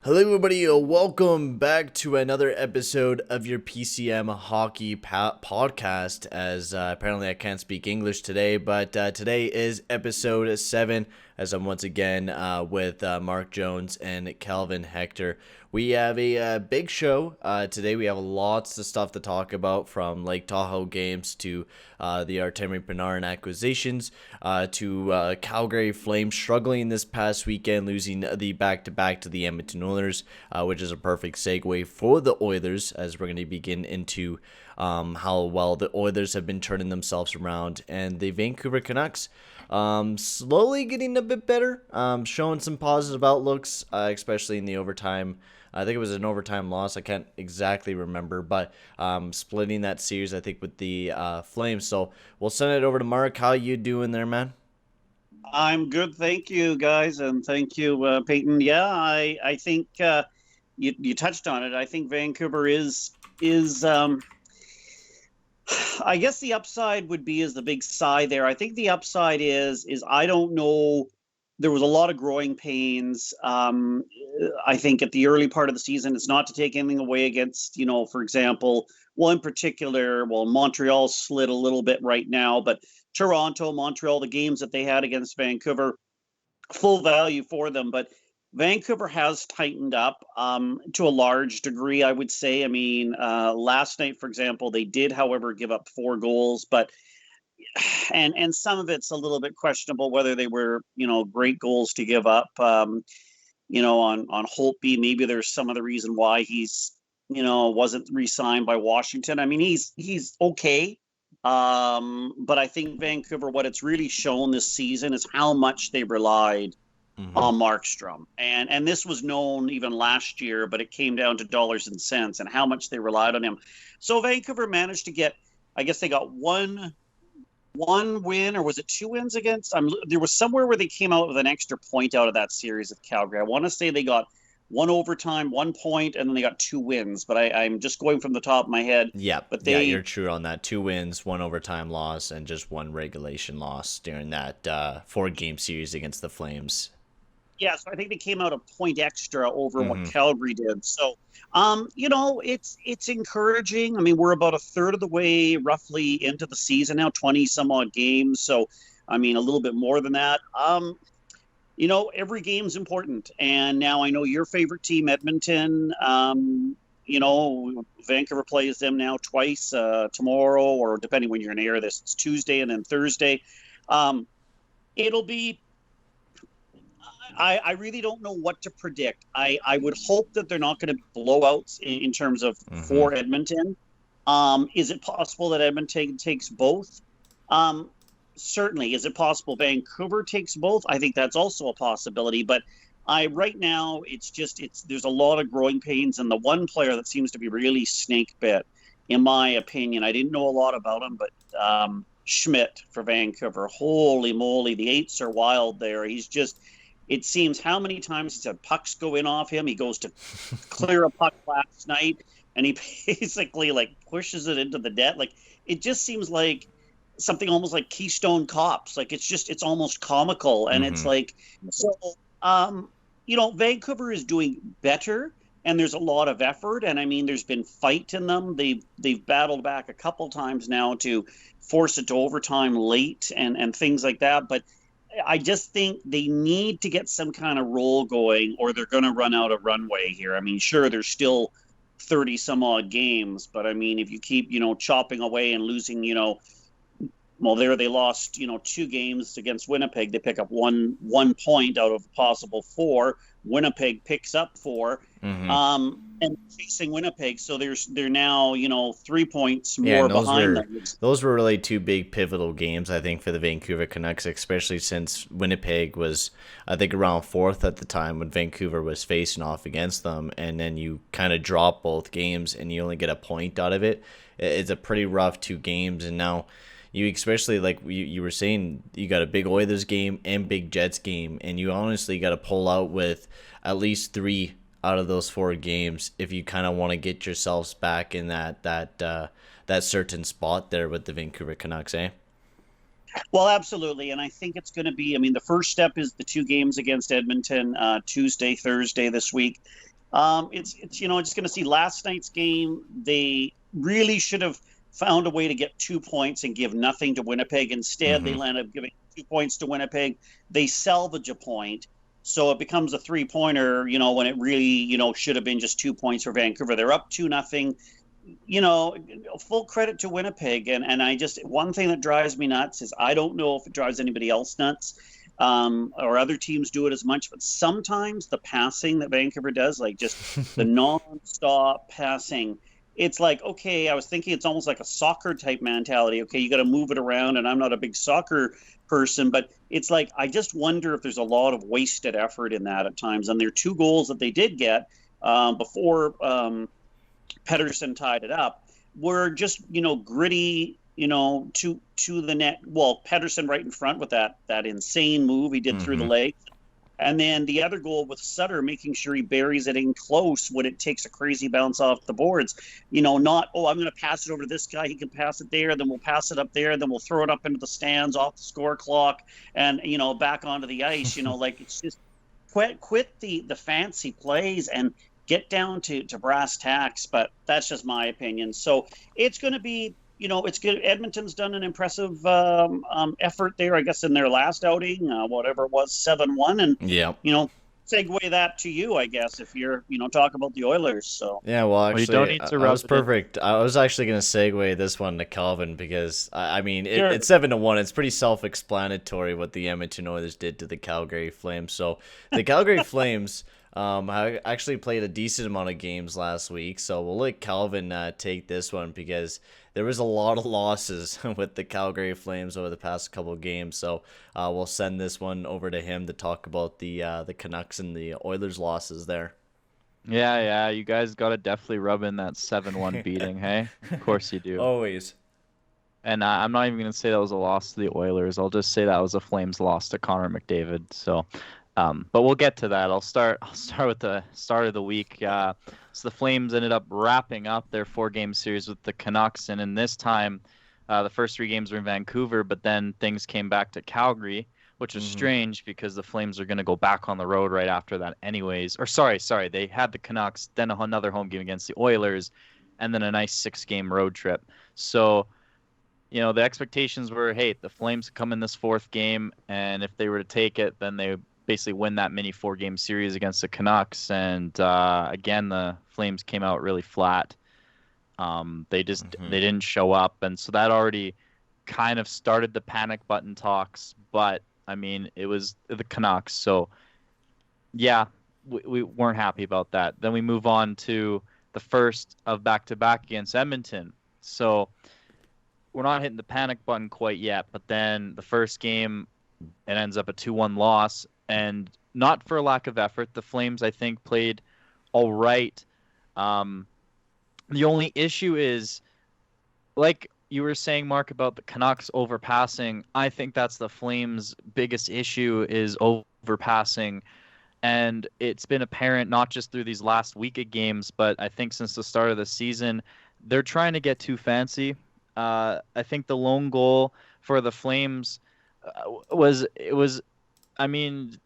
Hello, everybody. Welcome back to another episode of your PCM Hockey podcast. As apparently I can't speak English today, but today is episode 7. As I'm once again with Mark Jones and Calvin Hector. We have a big show today. We have lots of stuff to talk about, from Lake Tahoe games to the Artemi Panarin acquisitions to Calgary Flames struggling this past weekend, losing the back-to-back to the Edmonton Oilers, which is a perfect segue for the Oilers, as we're going to begin into how well the Oilers have been turning themselves around, and the Vancouver Canucks slowly getting a bit better, showing some positive outlooks, especially in the overtime. I think it was an overtime loss. I can't exactly remember, but splitting that series, I think, with the Flames. So we'll send it over to Mark. How you doing there, man? I'm good, thank you, guys, and thank you, Payton. Yeah, I think you touched on it. I think Vancouver is I guess the upside would be is the big sigh there. I think the upside is I don't know. There was a lot of growing pains. I think at the early part of the season, it's not to take anything away against, for example, in particular, Montreal slid a little bit right now, but Toronto, Montreal, the games that they had against Vancouver, full value for them. But Vancouver has tightened up to a large degree, I would say. I mean, last night, for example, they did, however, give up 4 goals, but and some of it's a little bit questionable whether they were, great goals to give up. On Holtby, maybe there's some of the reason why he's, wasn't re-signed by Washington. I mean, he's okay. But I think Vancouver, what it's really shown this season is how much they relied on Markstrom. And this was known even last year, but it came down to dollars and cents and how much they relied on him. So Vancouver managed to get, I guess they got one win, or was it 2 wins against? There was somewhere where they came out with an extra point out of that series of Calgary. I want to say they got 1 overtime, 1 point, and then they got 2 wins. But I'm just going from the top of my head. Yeah, but you're true on that. 2 wins, 1 overtime loss, and just 1 regulation loss during that 4-game series against the Flames. Yeah, so I think they came out a point extra over what Calgary did. So, it's encouraging. I mean, we're about a third of the way roughly into the season now, 20 some odd games. So, I mean, a little bit more than that. Every game's important. And now I know your favorite team, Edmonton. Vancouver plays them now twice, tomorrow, or depending when you're going to air this, it's Tuesday and then Thursday. It'll be, I really don't know what to predict. I would hope that they're not going to be blowouts in terms of for Edmonton. Is it possible that Edmonton takes both? Certainly. Is it possible Vancouver takes both? I think that's also a possibility. But right now, there's a lot of growing pains, and the one player that seems to be really snake bit, in my opinion, I didn't know a lot about him, but Schmidt for Vancouver. Holy moly, the 8s are wild there. It seems how many times he's had pucks go in off him. He goes to clear a puck last night, and he basically pushes it into the net. It just seems like something almost like Keystone Cops. It's almost comical. And it's Vancouver is doing better, and there's a lot of effort. And I mean, there's been fight in them. They've battled back a couple times now to force it to overtime late and things like that. But I just think they need to get some kind of roll going, or they're going to run out of runway here. I mean, sure, there's still 30 some odd games, but I mean, if you keep, chopping away and losing, there they lost, 2 games against Winnipeg. They pick up one point out of possible 4. Winnipeg picks up 4, and facing Winnipeg, so they're now 3 points more behind them. Those were really 2 big pivotal games, I think, for the Vancouver Canucks, especially since Winnipeg was, I think, around 4th at the time when Vancouver was facing off against them, and then you kind of drop both games and you only get a point out of it. It's a pretty rough 2 games, and now you, especially like you were saying, you got a big Oilers game and big Jets game, and you honestly got to pull out with at least 3 out of those 4 games if you kind of want to get yourselves back in that certain spot there with the Vancouver Canucks, eh? Well, absolutely, and I think it's going to be. I mean, the first step is the 2 games against Edmonton, Tuesday, Thursday this week. It's just going to see last night's game. They really should have found a way to get 2 points and give nothing to Winnipeg. Instead, they Mm-hmm. landed up giving 2 points to Winnipeg. They salvage a point, so it becomes a 3-pointer. When it really should have been just 2 points for Vancouver. They're up 2-0. Full credit to Winnipeg. And one thing that drives me nuts is I don't know if it drives anybody else nuts, or other teams do it as much, but sometimes the passing that Vancouver does, like just the non-stop passing, it's like, okay, I was thinking it's almost like a soccer type mentality. Okay, you got to move it around, and I'm not a big soccer person, but it's like, I just wonder if there's a lot of wasted effort in that at times. And their 2 goals that they did get before Pettersson tied it up were just gritty, to the net. Well, Pettersson right in front with that insane move he did through the Mm-hmm. leg, and then the other goal with Sutter making sure he buries it in close when it takes a crazy bounce off the boards. Not, I'm going to pass it over to this guy, he can pass it there, then we'll pass it up there, then we'll throw it up into the stands off the score clock, and back onto the ice. Like, it's just quit the fancy plays and get down to brass tacks. But that's just my opinion. So it's going to be, it's good. Edmonton's done an impressive effort there, I guess, in their last outing, whatever it was, 7-1. And, Yeah. segue that to you, I guess, if you're, talk about the Oilers. So Yeah, well, actually, you don't need to I rub was it in. perfect. I was actually going to segue this one to Calvin because, I mean, Sure. it's 7-1. It's pretty self-explanatory what the Edmonton Oilers did to the Calgary Flames. So the Calgary Flames actually played a decent amount of games last week. So we'll let Calvin take this one because there was a lot of losses with the Calgary Flames over the past couple of games. So we'll send this one over to him to talk about the Canucks and the Oilers losses there. Yeah, you guys got to definitely rub in that 7-1 beating, hey? Of course you do. Always. And I'm not even going to say that was a loss to the Oilers. I'll just say that was a Flames loss to Connor McDavid. So, but we'll get to that. I'll start with the start of the week. So the Flames ended up wrapping up their 4-game series with the Canucks, and in this time, the first 3 games were in Vancouver, but then things came back to Calgary, which was strange because the Flames are going to go back on the road right after that anyways. Or sorry, they had the Canucks, then another home game against the Oilers, and then a nice 6-game road trip. So, the expectations were, hey, the Flames come in this 4th game, and if they were to take it, then they basically win that mini 4-game series against the Canucks. And again, the Flames came out really flat. They didn't show up, and so that already kind of started the panic button talks. But I mean, it was the Canucks, so yeah, we weren't happy about that. Then we move on to the first of back-to-back against Edmonton. So we're not hitting the panic button quite yet, but then the first game, it ends up a 2-1 loss, and not for a lack of effort. The Flames, I think, played all right. The only issue is, like you were saying, Mark, about the Canucks overpassing. I think that's the Flames' biggest issue is overpassing. And it's been apparent not just through these last week of games, but I think since the start of the season, they're trying to get too fancy. I think the lone goal for the Flames I mean,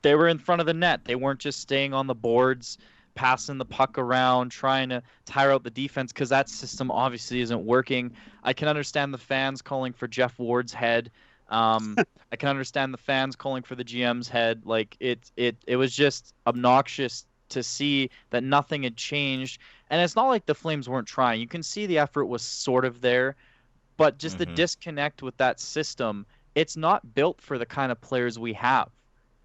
they were in front of the net. They weren't just staying on the boards, passing the puck around, trying to tire out the defense, because that system obviously isn't working. I can understand the fans calling for Jeff Ward's head. I can understand the fans calling for the GM's head. Like it was just obnoxious to see that nothing had changed. And it's not like the Flames weren't trying. You can see the effort was sort of there, but just the disconnect with that system, it's not built for the kind of players we have.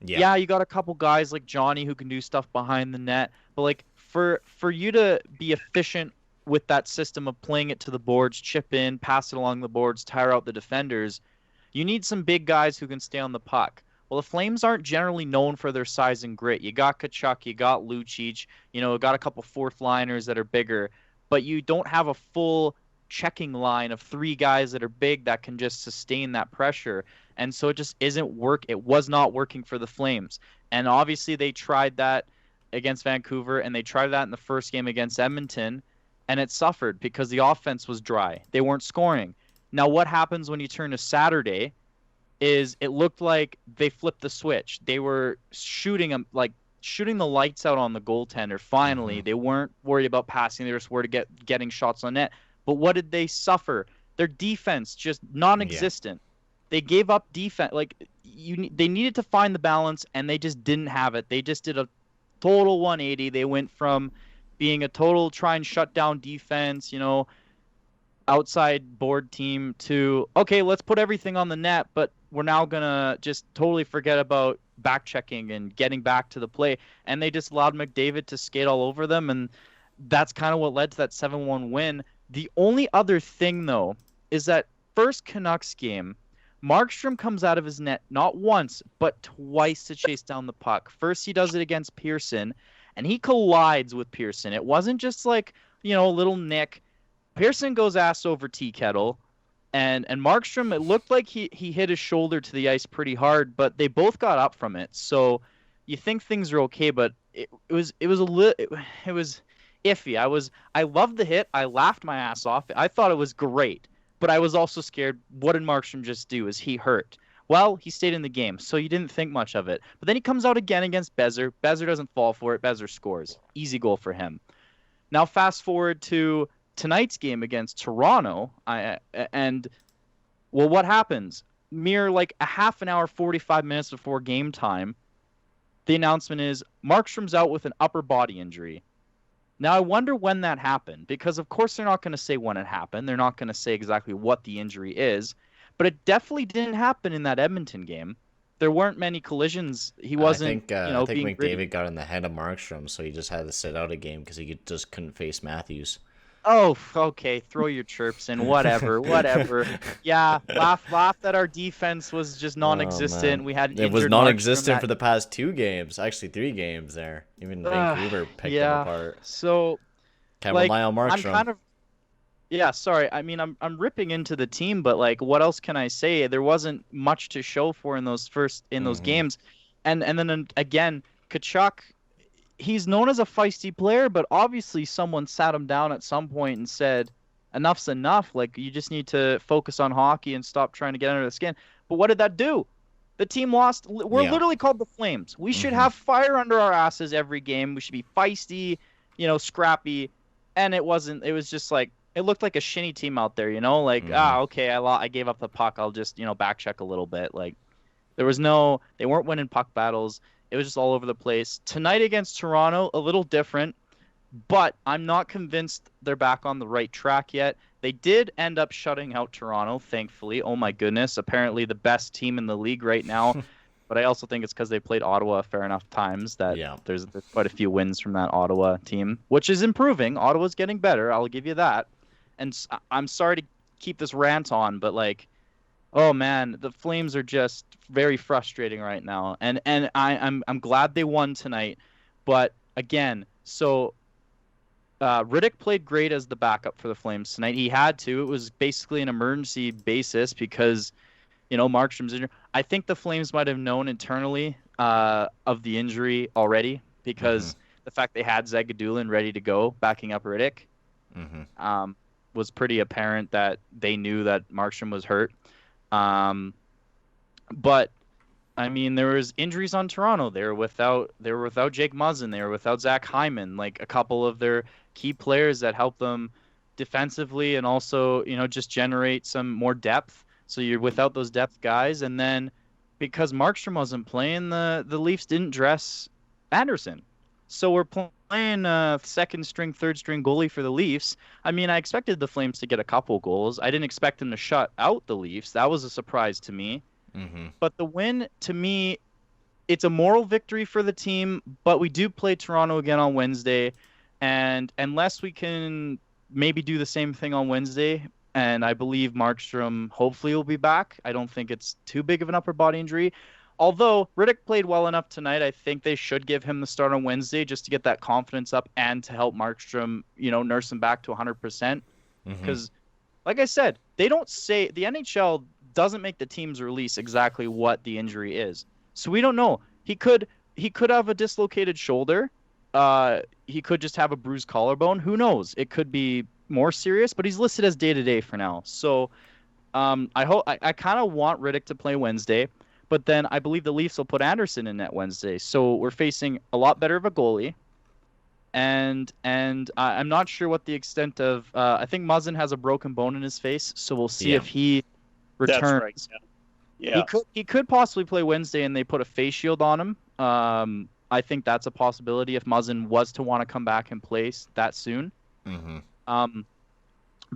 Yeah, you got a couple guys like Johnny who can do stuff behind the net, but like for you to be efficient with that system of playing it to the boards, chip in, pass it along the boards, tire out the defenders, you need some big guys who can stay on the puck. Well, the Flames aren't generally known for their size and grit. You got Tkachuk, you got Lucic, got a couple fourth liners that are bigger, but you don't have a full checking line of 3 guys that are big that can just sustain that pressure. And so it just it was not working for the Flames. And obviously they tried that against Vancouver, and they tried that in the first game against Edmonton, and it suffered because the offense was dry. They weren't scoring. Now what happens when you turn to Saturday is it looked like they flipped the switch. They were shooting like shooting the lights out on the goaltender. Finally, they weren't worried about passing; they were just worried getting shots on net. But what did they suffer? Their defense just non-existent. They gave up defense. Like they needed to find the balance, and they just didn't have it. They just did a total 180. They went from being a total try and shut down defense, outside board team to, okay, let's put everything on the net, but we're now going to just totally forget about back checking and getting back to the play. And they just allowed McDavid to skate all over them. And that's kind of what led to that 7-1 win. The only other thing, though, is that first Canucks game, Markstrom comes out of his net not once, but twice to chase down the puck. First, he does it against Pearson, and he collides with Pearson. It wasn't just like, a little nick. Pearson goes ass over tea kettle, and Markstrom, it looked like he hit his shoulder to the ice pretty hard, but they both got up from it. So you think things are okay, but it was iffy. I loved the hit. I laughed my ass off. I thought it was great. But I was also scared. What did Markstrom just do? Is he hurt? Well, he stayed in the game, so you didn't think much of it. But then he comes out again against Bezer. Bezer doesn't fall for it. Bezer scores. Easy goal for him. Now fast forward to tonight's game against Toronto. What happens? Mere like a half an hour, 45 minutes before game time, the announcement is Markstrom's out with an upper body injury. Now, I wonder when that happened, because of course they're not going to say when it happened. They're not going to say exactly what the injury is, but it definitely didn't happen in that Edmonton game. There weren't many collisions. He wasn't, I think McDavid got in the head of Markstrom, so he just had to sit out a game because he just couldn't face Matthews. Oh, okay. Throw your chirps in. Whatever. Yeah, laugh that our defense was just non-existent. We had it was non-existent for the past 2 games, actually 3 games there. Even Vancouver picked them apart. So can't rely on Markstrom. Sorry. I mean, I'm ripping into the team, but like, what else can I say? There wasn't much to show for in those games, and then again, Tkachuk. He's known as a feisty player, but obviously someone sat him down at some point and said, enough's enough. Like, you just need to focus on hockey and stop trying to get under the skin. But what did that do? The team lost. We're literally called the Flames. We should have fire under our asses every game. We should be feisty, scrappy. And it wasn't. It was just like, it looked like a shinny team out there, like, okay, I gave up the puck. I'll just, back check a little bit. Like, they weren't winning puck battles. It was just all over the place. Tonight against Toronto, a little different, but I'm not convinced they're back on the right track yet. They did end up shutting out Toronto, thankfully. Oh my goodness, apparently the best team in the league right now. But I also think it's because they played Ottawa a fair enough times that there's quite a few wins from that Ottawa team, which is improving. Ottawa's getting better, I'll give you that. And I'm sorry to keep this rant on, but like, oh man, the Flames are just very frustrating right now, and I'm glad they won tonight, but again, so Riddick played great as the backup for the Flames tonight. He had to. It was basically an emergency basis because, Markstrom's injured. I think the Flames might have known internally of the injury already because the fact they had Zagadulin ready to go, backing up Riddick, was pretty apparent that they knew that Markstrom was hurt. But I mean, there was injuries on Toronto. They were without Jake Muzzin. They were without Zach Hyman, like a couple of their key players that help them defensively and also, just generate some more depth. So you're without those depth guys. And then because Markstrom wasn't playing, the Leafs didn't dress Anderson. So we're playing second string, third string goalie for the Leafs. I mean, I expected the Flames to get a couple goals. I didn't expect them to shut out the Leafs. That was a surprise to me. But the win, to me, it's a moral victory for the team, but we do play Toronto again on Wednesday. And unless we can maybe do the same thing on Wednesday, and I believe Markstrom hopefully will be back. I don't think it's too big of an upper body injury. Although Riddick played well enough tonight, I think they should give him the start on Wednesday just to get that confidence up and to help Markstrom, nurse him back to 100%. Because, like I said, they don't say the NHL doesn't make the teams release exactly what the injury is, so we don't know. He could have a dislocated shoulder. He could just have a bruised collarbone. Who knows? It could be more serious, but he's listed as day-to-day for now. So I kind of want Riddick to play Wednesday. But then I believe the Leafs will put Anderson in net Wednesday. So we're facing a lot better of a goalie. And I'm not sure what the extent of I think Muzzin has a broken bone in his face, so we'll see if he returns. That's right. Yeah. He could possibly play Wednesday and they put a face shield on him. I think that's a possibility if Muzzin was to want to come back and play that soon. Mm-hmm.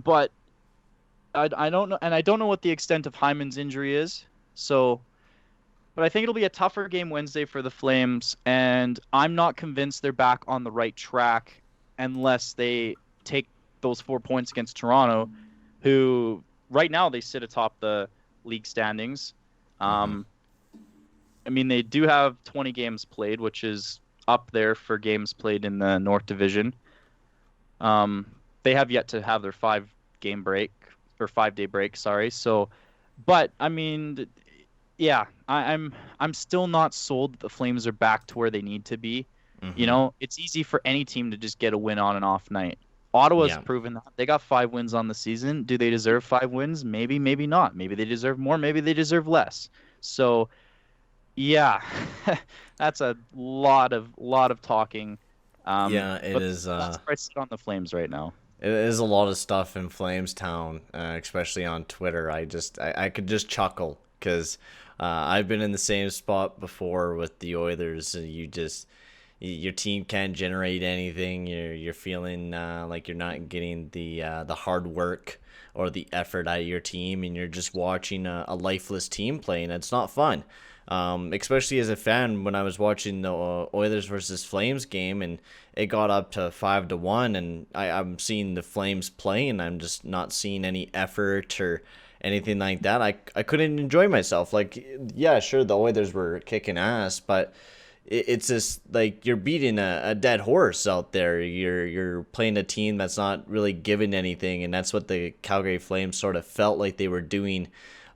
But I don't know, and I don't know what the extent of Hyman's injury is. So, but I think it'll be a tougher game Wednesday for the Flames, and I'm not convinced they're back on the right track unless they take those 4 points against Toronto, who right now they sit atop the league standings. I mean, they do have 20 games played, which is up there for games played in the North Division. They have yet to have their 5-day break. Sorry. So, but I mean, yeah, I'm still not sold that the Flames are back to where they need to be. Mm-hmm. You know, it's easy for any team to just get a win on an off night. Ottawa's proven that. They got 5 wins on the season. Do they deserve 5 wins? Maybe, maybe not. Maybe they deserve more. Maybe they deserve less. So, yeah, that's a lot of talking. It is. That's where I sit on the Flames right now. It is a lot of stuff in Flamestown, especially on Twitter. I could just chuckle because I've been in the same spot before with the Oilers. Your team can't generate anything. You're feeling like you're not getting the hard work or the effort out of your team, and you're just watching a lifeless team play, and it's not fun. Especially as a fan, when I was watching the Oilers versus Flames game, and it got up to 5-1, and I'm seeing the Flames play, and I'm just not seeing any effort or anything like that. I couldn't enjoy myself. Like, yeah, sure, the Oilers were kicking ass, but it's just like you're beating a dead horse out there. You're playing a team that's not really giving anything, and that's what the Calgary Flames sort of felt like they were doing.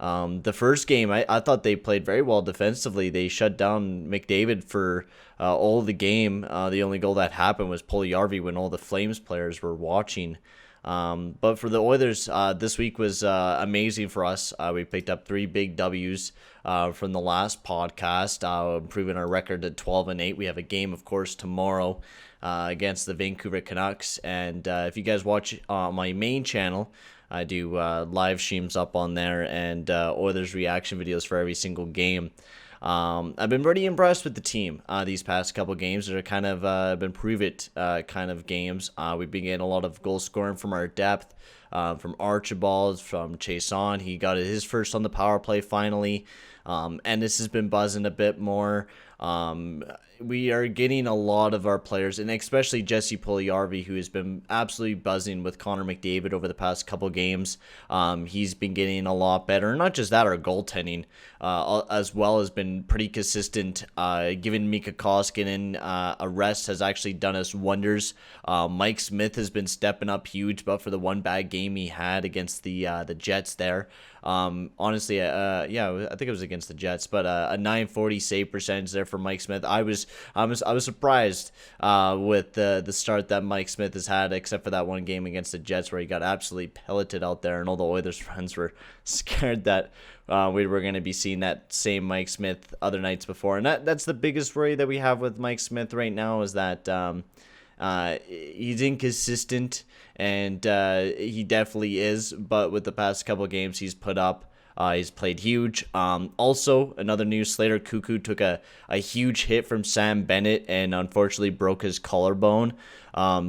The first game, I thought they played very well defensively. They shut down McDavid for all the game. The only goal that happened was Puljujarvi when all the Flames players were watching. But for the Oilers, this week was amazing for us. We picked up 3 big W's from the last podcast, improving our record to 12-8. We have a game, of course, tomorrow against the Vancouver Canucks. And if you guys watch my main channel, I do live streams up on there and Oilers reaction videos for every single game. I've been pretty impressed with the team these past couple games. They're kind of been prove-it kind of games. We've been getting a lot of goal scoring from our depth, from Archibald, from Chason. He got his first on the power play finally. And this has been buzzing a bit more. We are getting a lot of our players, and especially Jesse Puljujarvi, who has been absolutely buzzing with Connor McDavid over the past couple games. He's been getting a lot better. Not just that, our goaltending as well has been pretty consistent. Giving Mika Koskinen a rest has actually done us wonders. Mike Smith has been stepping up huge, but for the one bad game he had against the Jets there. Honestly, I think it was against the Jets, but a 940 save percentage there for Mike Smith. I was surprised with the start that Mike Smith has had, except for that one game against the Jets where he got absolutely pelleted out there, and all the Oilers fans were scared that we were going to be seeing that same Mike Smith other nights before. And that's the biggest worry that we have with Mike Smith right now, is that he's inconsistent, and he definitely is, but with the past couple of games he's put up, he's played huge. Also, another news, Slater Cuckoo took a huge hit from Sam Bennett and unfortunately broke his collarbone.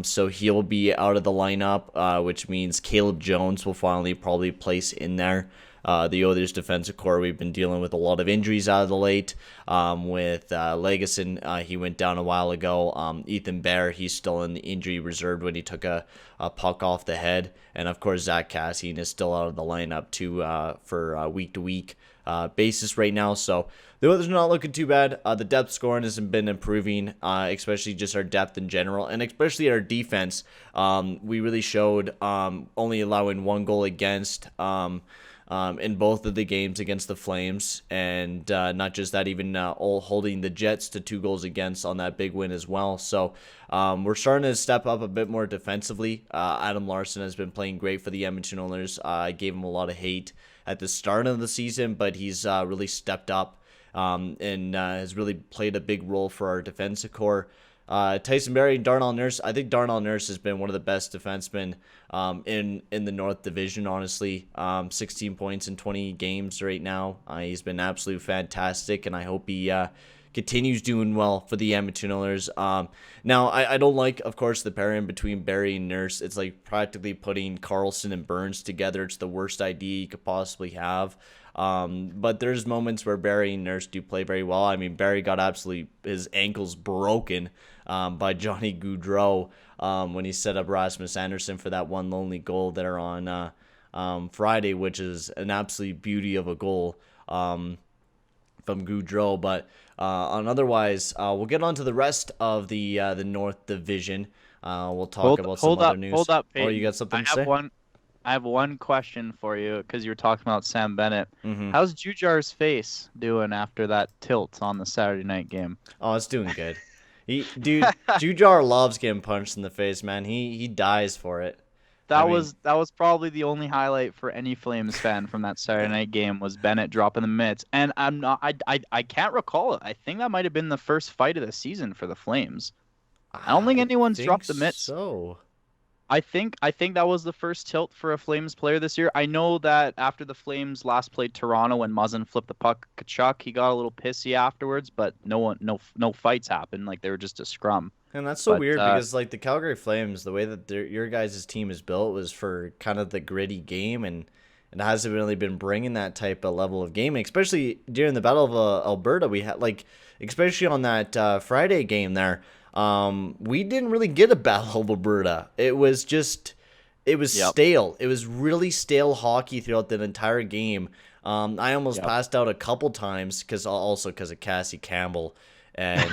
So he'll be out of the lineup, which means Caleb Jones will finally probably place in there. The Oilers defensive core, we've been dealing with a lot of injuries out of the late. With Legason, he went down a while ago. Ethan Bear, he's still in the injury reserve when he took a puck off the head. And of course, Zach Kassian is still out of the lineup too for week-to-week basis right now. So the Oilers are not looking too bad. The depth scoring has been improving, especially just our depth in general, and especially our defense. We really showed only allowing 1 goal against in both of the games against the Flames, and not just that, even holding the Jets to 2 goals against on that big win as well. So we're starting to step up a bit more defensively. Adam Larsson has been playing great for the Edmonton Oilers. I gave him a lot of hate at the start of the season, but he's really stepped up and has really played a big role for our defensive core. Tyson Barrie, Darnell Nurse. I think Darnell Nurse has been one of the best defensemen in the North Division, honestly. 16 points in 20 games right now. He's been absolutely fantastic, and I hope he continues doing well for the Edmonton Oilers. Now, I don't like, of course, the pairing between Barrie and Nurse. It's like practically putting Carlson and Burns together. It's the worst idea you could possibly have. But there's moments where Barrie and Nurse do play very well. I mean, Barrie got absolutely his ankles broken by Johnny Gaudreau when he set up Rasmus Anderson for that one lonely goal there on Friday, which is an absolute beauty of a goal from Gaudreau. But on otherwise, we'll get on to the rest of the North Division. We'll talk about some other news. Hold up, Peyton. Oh, you got something to say? I have one question for you because you were talking about Sam Bennett. How's Jujar's face doing after that tilt on the Saturday night game? Oh, it's doing good. Dude, Jujar loves getting punched in the face, man. He dies for it. That was probably the only highlight for any Flames fan from that Saturday night game was Bennett dropping the mitts. And I can't recall it. I think that might have been the first fight of the season for the Flames. I don't think anyone's dropped the mitts. So I think that was the first tilt for a Flames player this year. I know that after the Flames last played Toronto when Muzzin flipped the puck Tkachuk, he got a little pissy afterwards, but no fights happened. Like they were just a scrum. And that's so weird because like the Calgary Flames, the way that your guys' team is built was for kind of the gritty game, and it hasn't really been bringing that type of level of gaming, especially during the Battle of Alberta. We had especially on that Friday game there. We didn't really get a Battle of Alberta. It was stale. It was really stale hockey throughout the entire game. I almost passed out a couple times because of Cassie Campbell, and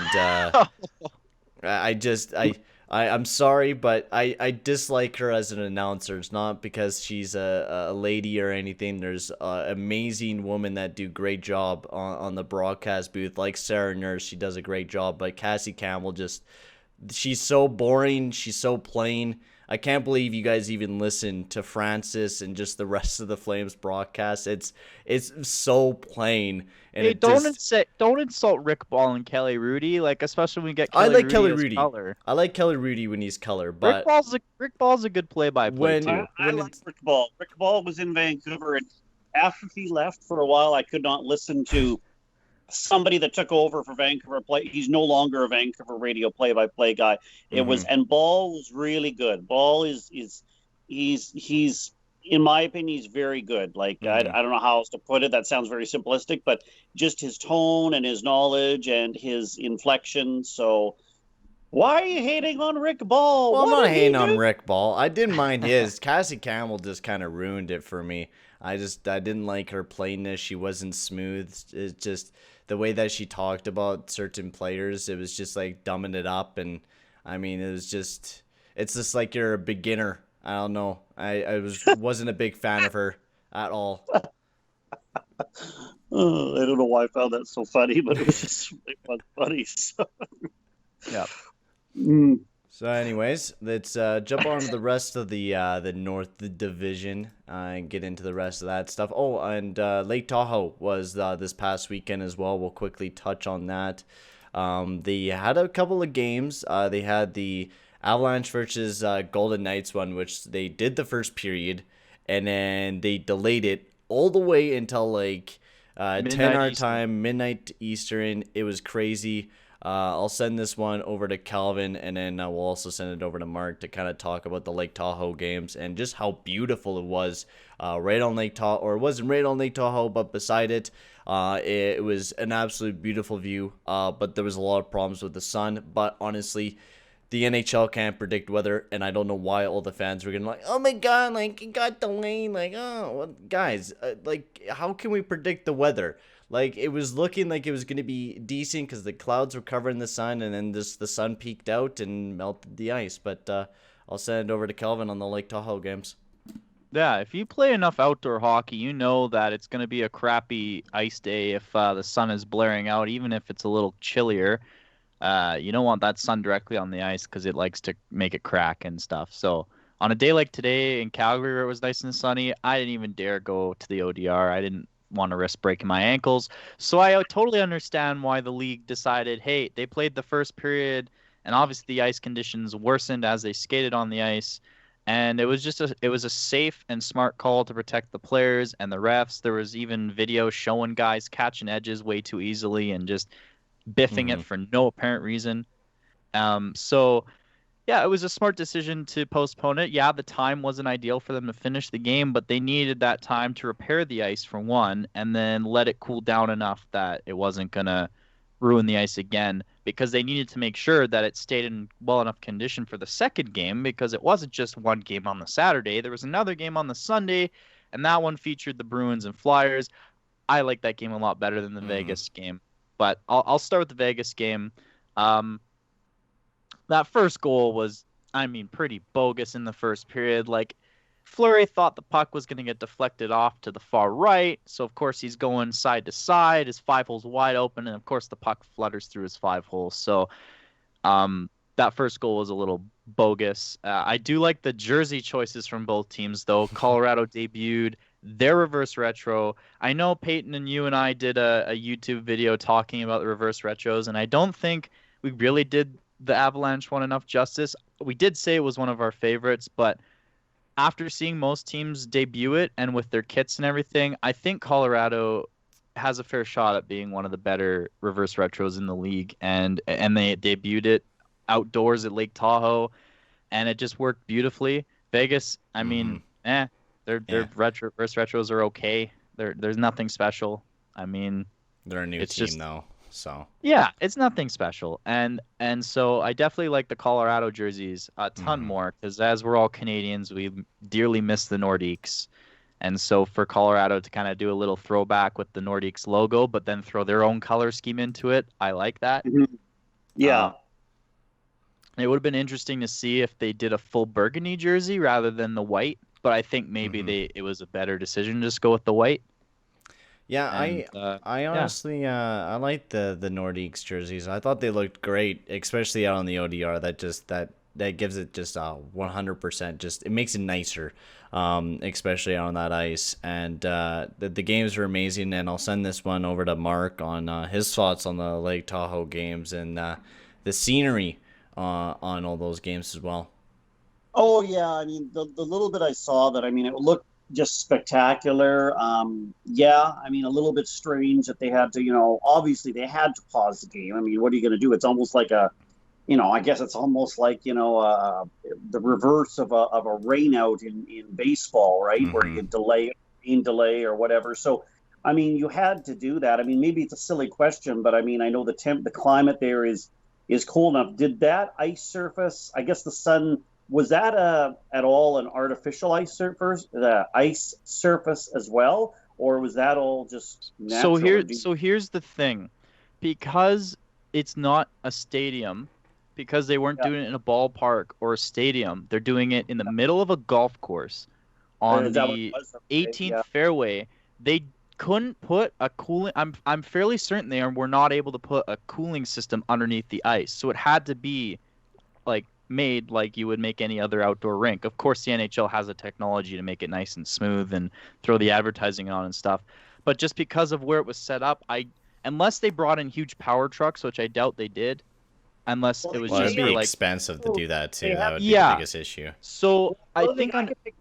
I'm sorry, but I dislike her as an announcer. It's not because she's a lady or anything. There's amazing women that do great job on the broadcast booth, like Sarah Nurse. She does a great job, but Cassie Campbell she's so boring. She's so plain. I can't believe you guys even listen to Francis and just the rest of the Flames broadcast. It's so plain. And hey, don't insult Rick Ball and Kelly Rudy, like especially when we get Kelly Rudy. Color. I like Kelly Rudy when he's color, but Rick Ball's a good play-by-play too. I like Rick Ball. Rick Ball was in Vancouver, and after he left for a while, I could not listen to somebody that took over for Vancouver play. He's no longer a Vancouver radio play-by-play guy. It was, and Ball was really good. Ball he's in my opinion, he's very good. Like I don't know how else to put it. That sounds very simplistic, but just his tone and his knowledge and his inflection. So why are you hating on Rick Ball? Well, I'm not hating on Rick Ball. I didn't mind his. Cassie Campbell just kind of ruined it for me. I didn't like her plainness. She wasn't smooth. It's just the way that she talked about certain players. It was just like dumbing it up. And I mean, it's just like you're a beginner. I don't know. I wasn't a big fan of her at all. I don't know why I found that so funny, but it was funny. So. Yeah. So anyways, let's jump on to the rest of the North Division and get into the rest of that stuff. Oh, and Lake Tahoe was this past weekend as well. We'll quickly touch on that. They had a couple of games. They had the Avalanche versus Golden Knights one, which they did the first period, and then they delayed it all the way until like 10 our time, midnight Eastern. It was crazy. I'll send this one over to Calvin, and then we'll also send it over to Mark to kind of talk about the Lake Tahoe games and just how beautiful it was right on Lake Tahoe, or it wasn't right on Lake Tahoe, but beside it. It was an absolute beautiful view, but there was a lot of problems with the sun. But honestly, the NHL can't predict weather, and I don't know why all the fans were getting like, oh my god, like it got delayed, like oh, well, guys, like how can we predict the weather? Like, it was looking like it was going to be decent because the clouds were covering the sun, and then the sun peeked out and melted the ice. But I'll send it over to Kelvin on the Lake Tahoe games. Yeah, if you play enough outdoor hockey, you know that it's going to be a crappy ice day if the sun is blaring out, even if it's a little chillier. You don't want that sun directly on the ice because it likes to make it crack and stuff. So on a day like today in Calgary where it was nice and sunny, I didn't even dare go to the ODR. I didn't want to risk breaking my ankles. So I totally understand why the league decided, hey, they played the first period, and obviously the ice conditions worsened as they skated on the ice. And it was a safe and smart call to protect the players and the refs. There was even video showing guys catching edges way too easily and just biffing it for no apparent reason. So yeah, it was a smart decision to postpone it. Yeah, the time wasn't ideal for them to finish the game, but they needed that time to repair the ice for one, and then let it cool down enough that it wasn't gonna ruin the ice again, because they needed to make sure that it stayed in well enough condition for the second game, because it wasn't just one game on the Saturday. There was another game on the Sunday, and that one featured the Bruins and Flyers. I like that game a lot better than the Vegas game, but I'll start with the Vegas game. That first goal was, I mean, pretty bogus in the first period. Like, Fleury thought the puck was going to get deflected off to the far right, so of course he's going side to side. His 5-hole's wide open, and of course the puck flutters through his 5-hole. So that first goal was a little bogus. I do like the jersey choices from both teams, though. Colorado debuted their reverse retro. I know Peyton and you and I did a YouTube video talking about the reverse retros, and I don't think we really did the Avalanche one enough justice. We did say it was one of our favorites, but after seeing most teams debut it and with their kits and everything, I think Colorado has a fair shot at being one of the better reverse retros in the league. And they debuted it outdoors at Lake Tahoe, and it just worked beautifully. Vegas, I mean, their reverse retros are okay. There's nothing special. I mean, they're a new team though. So yeah, it's nothing special, and so I definitely like the Colorado jerseys a ton more, because as we're all Canadians, we dearly miss the Nordiques, and so for Colorado to kind of do a little throwback with the Nordiques logo, but then throw their own color scheme into it, I like that. Yeah, it would have been interesting to see if they did a full burgundy jersey rather than the white, but I think maybe it was a better decision to just go with the white. Yeah, I honestly I like the Nordiques jerseys. I thought they looked great, especially out on the ODR. That gives it just 100%. Just it makes it nicer, especially on that ice. And the games were amazing. And I'll send this one over to Mark on his thoughts on the Lake Tahoe games and the scenery on all those games as well. Oh yeah, I mean the little bit I saw that, I mean, it looked just spectacular. Yeah, I mean, a little bit strange that they had to, obviously they had to pause the game. I mean, what are you going to do? It's almost like I guess it's almost like, the reverse of a rain out in baseball, right? Where you delay or whatever. So, I mean, you had to do that. I mean, maybe it's a silly question, but I mean, I know the climate there is cold enough. Did that ice surface, I guess the sun, was that at all an artificial ice surface as well, or was that all just natural? So here's the thing, because it's not a stadium, because they weren't doing it in a ballpark or a stadium, they're doing it in the middle of a golf course on the 18th fairway. They couldn't put a cooling. I'm fairly certain they were not able to put a cooling system underneath the ice, so it had to be like made like you would make any other outdoor rink. Of course, the NHL has a technology to make it nice and smooth and throw the advertising on and stuff. But just because of where it was set up, unless they brought in huge power trucks, which I doubt they did, unless it was just it'd be like expensive to do that too. That would be the biggest issue. So I think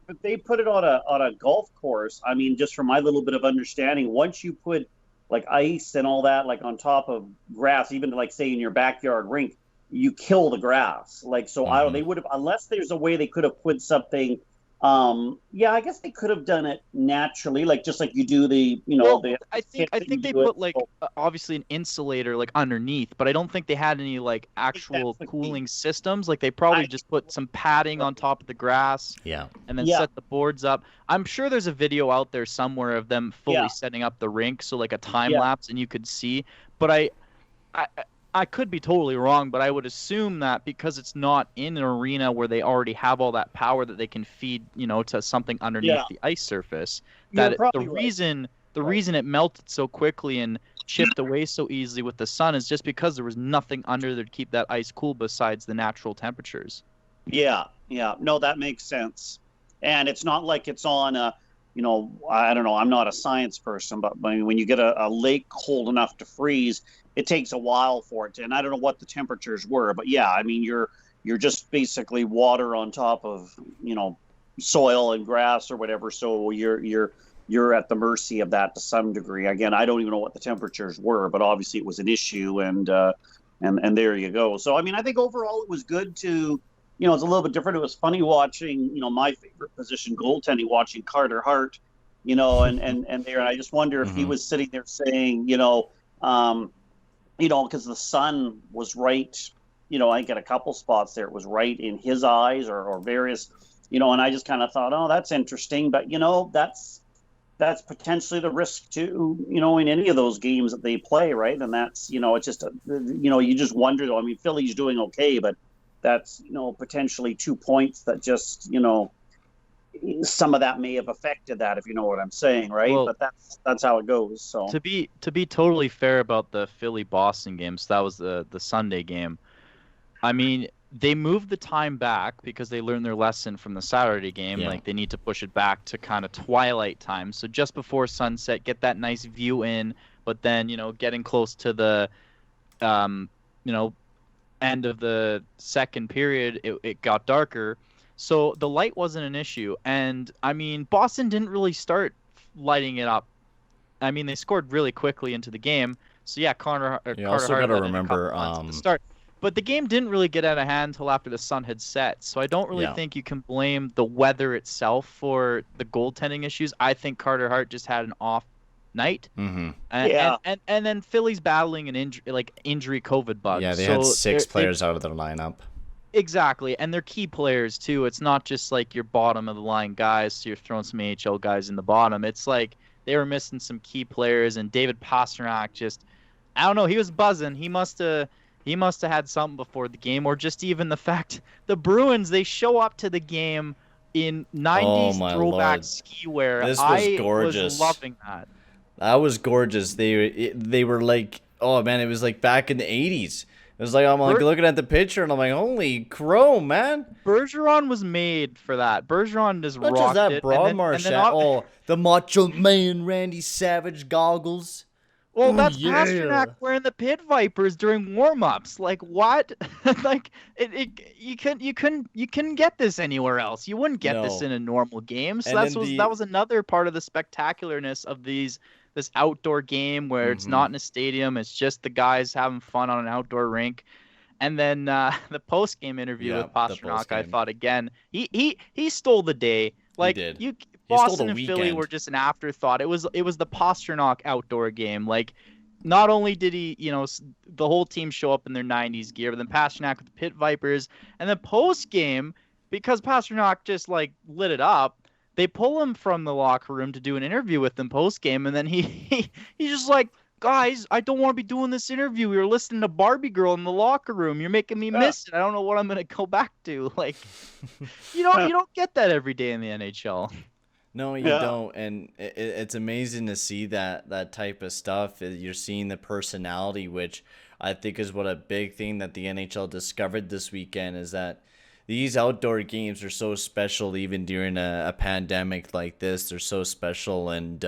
if they put it on a golf course, I mean, just from my little bit of understanding, once you put like ice and all that like on top of grass, even like say in your backyard rink, you kill the grass. Like, so they would have, unless there's a way they could have put something, I guess they could have done it naturally, like just like you do I think they put like obviously an insulator like underneath, but I don't think they had any like actual cooling systems. Like they probably just put some padding on top of the grass, and then set the boards up. I'm sure there's a video out there somewhere of them fully setting up the rink, so like a time lapse, and you could see. But I could be totally wrong, but I would assume that because it's not in an arena where they already have all that power that they can feed, to something underneath the ice surface, that the reason it melted so quickly and chipped away so easily with the sun is just because there was nothing under there to keep that ice cool besides the natural temperatures. Yeah. No, that makes sense. And it's not like it's on I don't know, I'm not a science person, but when you get a lake cold enough to freeze, it takes a while for it to, and I don't know what the temperatures were, but yeah, I mean, you're just basically water on top of, soil and grass or whatever. So you're at the mercy of that to some degree. Again, I don't even know what the temperatures were, but obviously it was an issue, and there you go. So I mean, I think overall it was good to, it's a little bit different. It was funny watching, my favorite position, goaltending, watching Carter Hart, and there. And I just wonder if he was sitting there saying, because the sun was right, I think at a couple spots there, it was right in his eyes or various, and I just kind of thought, oh, that's interesting. But, that's potentially the risk too, in any of those games that they play, right? And that's, it's just, you just wonder, though. I mean, Philly's doing okay, but that's, potentially 2 points that just, some of that may have affected that, if you know what I'm saying, right? Well, but that's how it goes. So to be totally fair about the Philly Boston game, so that was the Sunday game. I mean, they moved the time back because they learned their lesson from the Saturday game. Yeah. Like, they need to push it back to kind of twilight time. So just before sunset, get that nice view in, but then, getting close to the, end of the second period, it got darker. So the light wasn't an issue. And, I mean, Boston didn't really start lighting it up. I mean, they scored really quickly into the game. So, yeah, Carter also Hart got to let in a remember couple runs at the start. But the game didn't really get out of hand until after the sun had set. So I don't really think you can blame the weather itself for the goaltending issues. I think Carter Hart just had an off night. Mm-hmm. And then Philly's battling an injury COVID bug. Yeah, they had 6 players out of their lineup. Exactly, and they're key players too. It's not just like your bottom of the line guys, so you're throwing some AHL guys in the bottom. It's like they were missing some key players, and David Pastrnak just, I don't know, he was buzzing. He must have had something before the game, or just even the fact the Bruins, they show up to the game in 90s throwback ski wear. This was gorgeous. I was loving that. That was gorgeous. They were like, oh man, it was like back in the 80s. It was like, I'm like looking at the picture and I'm like, holy crow, man. Bergeron was made for that. Bergeron just rocked it. Not just that, Broad the Macho Man Randy Savage goggles. Well, that's Pastrnak wearing the Pit Vipers during warm-ups. Like, what? Like, you couldn't get this anywhere else. You wouldn't get this in a normal game. So that was another part of the spectacularness of this outdoor game where it's not in a stadium. It's just the guys having fun on an outdoor rink. And then the post-game interview with Pastrnak, I thought, again, he stole the day. Like, he did. Boston and Philly were just an afterthought. It was the Pastrnak outdoor game. Like, not only did he, the whole team show up in their 90s gear, but then Pastrnak with the Pit Vipers. And then post-game, because Pastrnak just, like, lit it up, they pull him from the locker room to do an interview with them post-game, and then he's just like, guys, I don't want to be doing this interview. We were listening to Barbie Girl in the locker room. You're making me miss it. I don't know what I'm going to go back to. Like, you don't get that every day in the NHL. No, you don't, and it's amazing to see that type of stuff. You're seeing the personality, which I think is what a big thing that the NHL discovered this weekend is that these outdoor games are so special, even during a pandemic like this. They're so special, and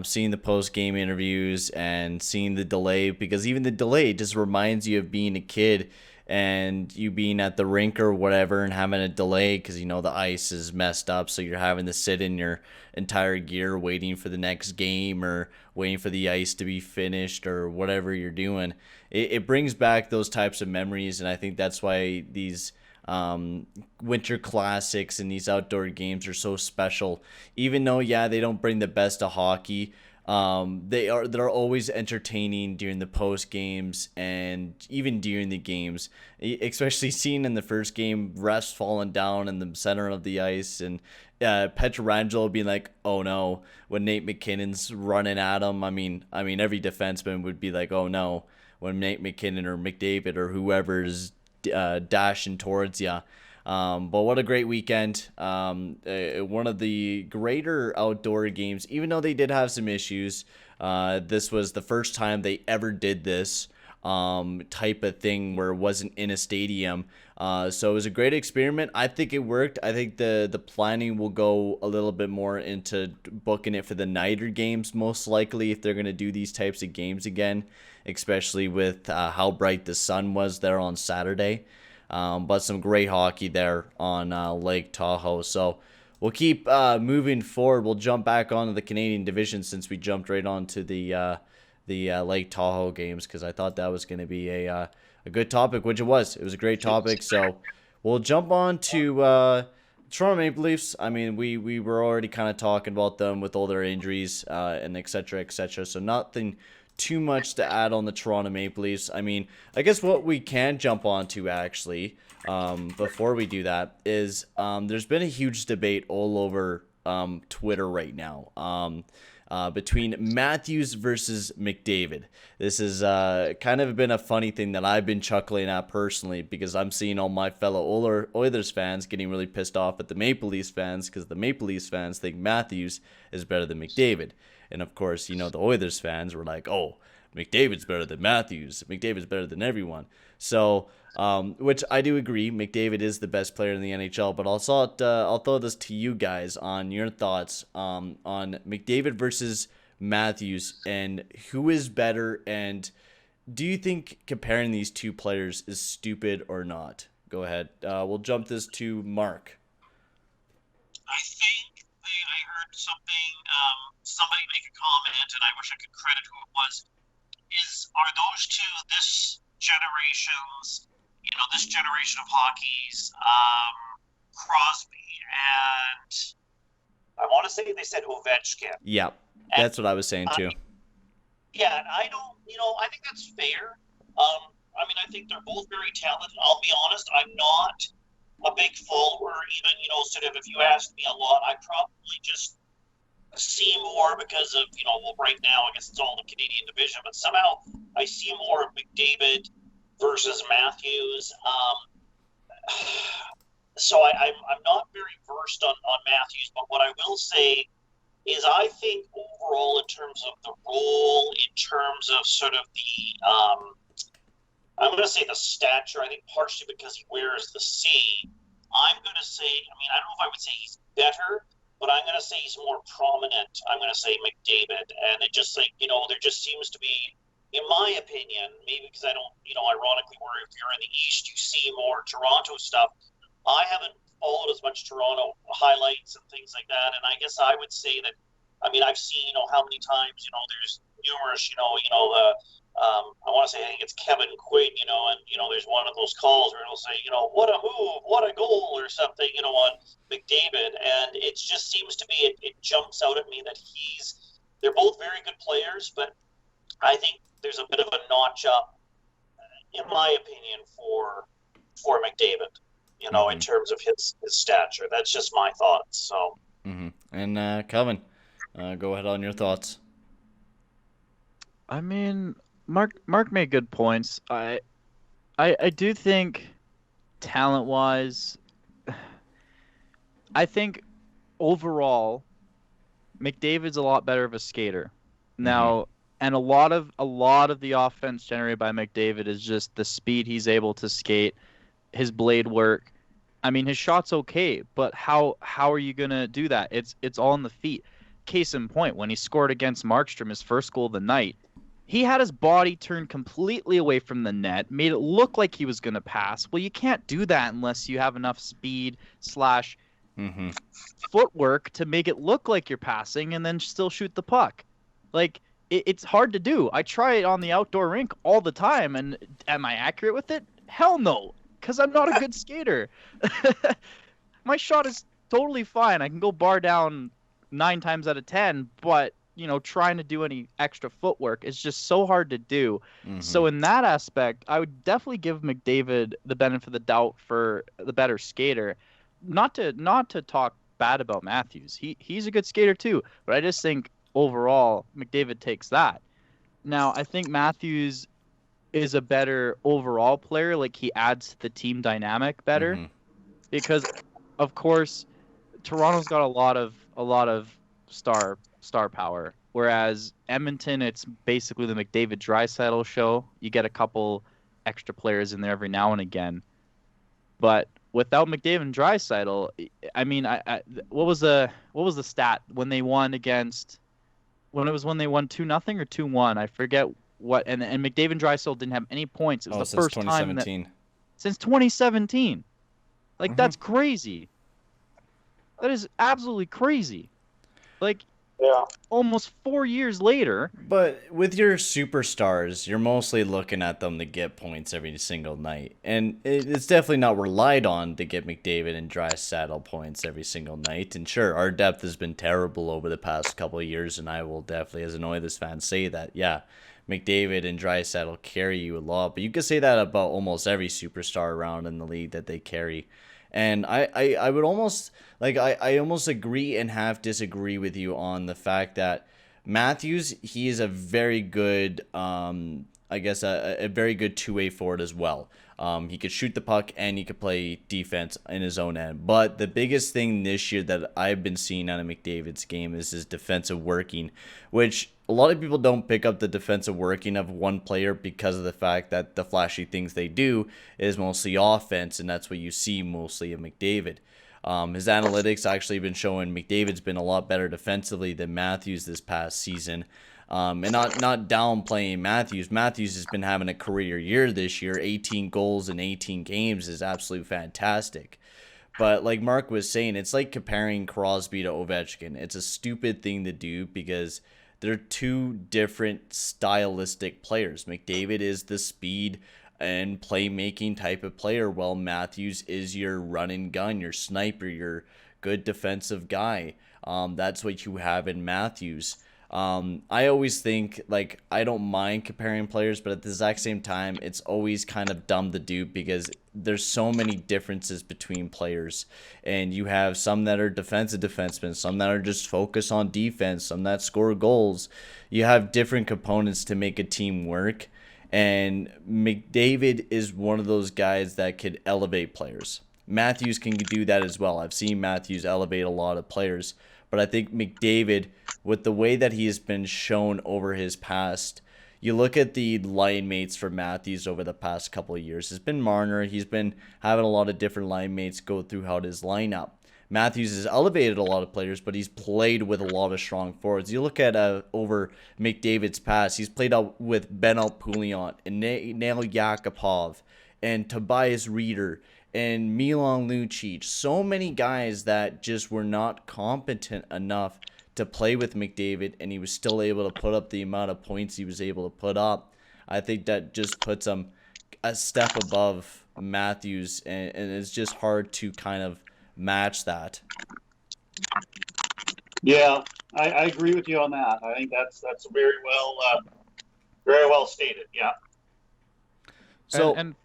seeing the post-game interviews and seeing the delay, because even the delay just reminds you of being a kid and you being at the rink or whatever and having a delay because the ice is messed up, so you're having to sit in your entire gear waiting for the next game or waiting for the ice to be finished or whatever you're doing. It brings back those types of memories, and I think that's why these winter classics and these outdoor games are so special. Even though they don't bring the best of hockey, they're always entertaining during the post games and even during the games, especially seeing in the first game refs falling down in the center of the ice and Pietrangelo being like, oh no, when Nate McKinnon's running at him. I mean every defenseman would be like, oh no, when Nate McKinnon or McDavid or whoever's dashing towards you. But what a great weekend. One of the greater outdoor games, even though they did have some issues. This was the first time they ever did this. type of thing where it wasn't in a stadium. So it was a great experiment. I think it worked. I think the planning will go a little bit more into booking it for the nighter games, most likely, if they're going to do these types of games again, especially with how bright the sun was there on Saturday. But some great hockey there on Lake Tahoe. So we'll keep moving forward. We'll jump back onto the Canadian division since we jumped right onto the Lake Tahoe games, because I thought that was going to be a good topic, which it was. It was a great topic. So we'll jump on to Toronto Maple Leafs. I mean, we were already kind of talking about them with all their injuries and et cetera, et cetera. So nothing too much to add on the Toronto Maple Leafs. I mean, I guess what we can jump on to actually, before we do that, is there's been a huge debate all over Twitter right now. Between Matthews versus McDavid. This has kind of been a funny thing that I've been chuckling at personally, because I'm seeing all my fellow Oilers fans getting really pissed off at the Maple Leafs fans, because the Maple Leafs fans think Matthews is better than McDavid. And of course, you know, the Oilers fans were like, oh, McDavid's better than Matthews. McDavid's better than everyone. So, which I do agree, McDavid is the best player in the NHL. But I'll throw this to you guys on your thoughts on McDavid versus Matthews, and who is better, and do you think comparing these two players is stupid or not? Go ahead. We'll jump this to Mark. I think I heard somebody make a comment, and I wish I could credit who it was. Are those two this generation of hockey's Crosby and I want to say they said Ovechkin. Yeah, that's what I was saying too. Yeah, and I think that's fair. I mean, I think they're both very talented. I'll be honest, I'm not a big follower. Even, sort of, if you ask me a lot, I probably just see more because of, well, right now, I guess it's all the Canadian division, but somehow I see more of McDavid versus Matthews. So I'm not very versed on Matthews, but what I will say is I think overall in terms of the role, in terms of sort of the, I'm going to say the stature, I think partially because he wears the C, I'm going to say, I don't know if I would say he's better, but I'm going to say he's more prominent. I'm going to say McDavid. And it just like, there just seems to be, in my opinion, maybe because I don't, ironically, where if you're in the East, you see more Toronto stuff. I haven't followed as much Toronto highlights and things like that. And I guess I would say that, I've seen, how many times, there's numerous, I want to say, I think it's Kevin Quinn, and, there's one of those calls where it'll say, what a move, what a goal or something, on McDavid. And it just seems to be, it jumps out at me that they're both very good players, but I think there's a bit of a notch up, in my opinion, for McDavid, in terms of his stature. That's just my thoughts. So. Mm-hmm. And Kevin, go ahead on your thoughts. I mean, Mark made good points. I do think talent-wise, I think overall McDavid's a lot better of a skater. Now, and a lot of the offense generated by McDavid is just the speed he's able to skate, his blade work. His shot's okay, but how are you going to do that? It's all in the feet. Case in point, when he scored against Markstrom, his first goal of the night, he had his body turned completely away from the net, made it look like he was going to pass. Well, you can't do that unless you have enough speed / footwork to make it look like you're passing and then still shoot the puck. Like, it's hard to do. I try it on the outdoor rink all the time, and am I accurate with it? Hell no, because I'm not a good skater. My shot is totally fine. I can go bar down 9 times out of 10, but trying to do any extra footwork is just so hard to do. So in that aspect, I would definitely give McDavid the benefit of the doubt for the better skater. Not to talk bad about Matthews. He's a good skater too, but I just think overall McDavid takes that. Now, I think Matthews is a better overall player. Like, he adds to the team dynamic better because, of course, Toronto's got a lot of star power. Whereas Edmonton, it's basically the McDavid-Draisaitl show. You get a couple extra players in there every now and again. But without McDavid and Draisaitl, I mean, what was the stat when they won against when they won 2-0 or 2-1? I forget what. And McDavid and Draisaitl didn't have any points. It was the first time since 2017. Like that's crazy. That is absolutely crazy. Like. Yeah. Almost 4 years later. But with your superstars, you're mostly looking at them to get points every single night. And it's definitely not relied on to get McDavid and Draisaitl points every single night. And sure, our depth has been terrible over the past couple of years, and I will definitely, as an Oilers fan, say that, yeah, McDavid and Draisaitl carry you a lot. But you could say that about almost every superstar around in the league that they carry. And I would almost, like, I almost agree and half disagree with you on the fact that Matthews, he is a very good, I guess, a very good two-way forward as well. He could shoot the puck and he could play defense in his own end. But the biggest thing this year that I've been seeing out of McDavid's game is his defensive working, which a lot of people don't pick up the defensive working of one player because of the fact that the flashy things they do is mostly offense, and that's what you see mostly in McDavid. His analytics actually been showing McDavid's been a lot better defensively than Matthews this past season. And not downplaying Matthews. Matthews has been having a career year this year. 18 goals in 18 games is absolutely fantastic. But like Mark was saying, it's like comparing Crosby to Ovechkin. It's a stupid thing to do because they're two different stylistic players. McDavid is the speed and playmaking type of player, while Matthews is your run and gun, your sniper, your good defensive guy. That's what you have in Matthews. I always think, like, I don't mind comparing players, but at the exact same time, it's always kind of dumb to do because there's so many differences between players. And you have some that are defensive defensemen, some that are just focused on defense, some that score goals. You have different components to make a team work. And McDavid is one of those guys that could elevate players. Matthews can do that as well. I've seen Matthews elevate a lot of players. But I think McDavid, with the way that he has been shown over his past, you look at the line mates for Matthews over the past couple of years. It's been Marner. He's been having a lot of different line mates go throughout his lineup. Matthews has elevated a lot of players, but he's played with a lot of strong forwards. You look at over McDavid's past, he's played out with Benoit Pouliot and Nail Yakupov and Tobias Reeder and Milan Lucic, so many guys that just were not competent enough to play with McDavid, and he was still able to put up the amount of points he was able to put up. I think that just puts him a step above Matthews, and it's just hard to kind of match that. Yeah, I agree with you on that. I think that's very well stated. Yeah. So and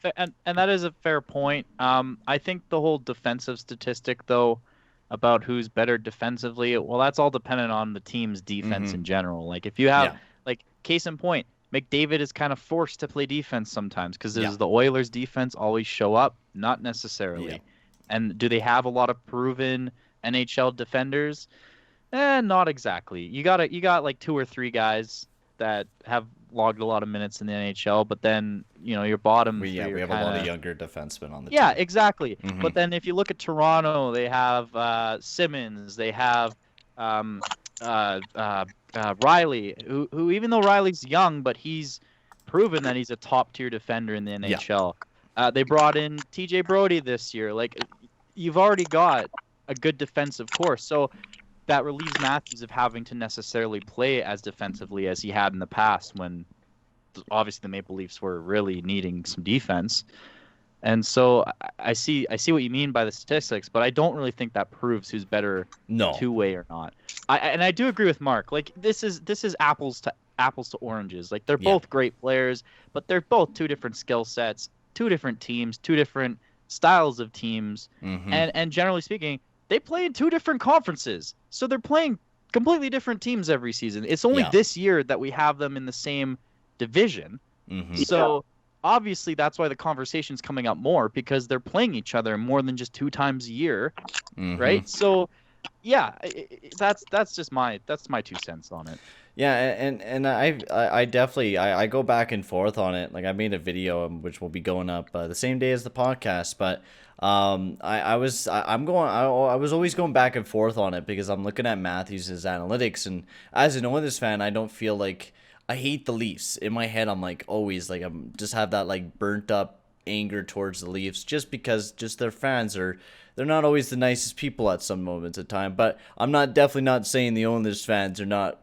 that is a fair point. I think the whole defensive statistic, though, about who's better defensively, well, that's all dependent on the team's defense in general. Like if you have, like, case in point, McDavid is kind of forced to play defense sometimes because does the Oilers' defense always show up? Not necessarily. Yeah. And do they have a lot of proven NHL defenders? Not exactly. You got like 2 or 3 guys that have logged a lot of minutes in the NHL, but then, you know, your bottom we have a lot of younger defensemen on the team. Yeah, exactly. But then if you look at Toronto, they have Simmons, they have Riley, who even though Riley's young, but he's proven that he's a top tier defender in the NHL. They brought in TJ Brody this year. Like, you've already got a good defensive core, so that relieves Matthews of having to necessarily play as defensively as he had in the past when obviously the Maple Leafs were really needing some defense. And so I see what you mean by the statistics, but I don't really think that proves who's better two-way or not. I do agree with Mark. Like, this is apples to oranges. Like, they're both great players, but they're both 2 different skill sets, 2 different teams, 2 different styles of teams. And generally speaking, they play in 2 different conferences. So they're playing completely different teams every season. It's only this year that we have them in the same division. So obviously that's why the conversation's coming up more, because they're playing each other more than just 2 times a year. Right? So yeah, that's just my 2 cents on it. Yeah, and I definitely I go back and forth on it. Like I made a video which will be going up the same day as the podcast, but I was I was always going back and forth on it because I'm looking at Matthews' analytics, and as an Oilers fan, I don't feel like I hate the Leafs. In my head, I'm like always like I'm just have that like burnt up anger towards the Leafs just because just their fans are they're not always the nicest people at some moments of time. But I'm not definitely not saying the Oilers fans are not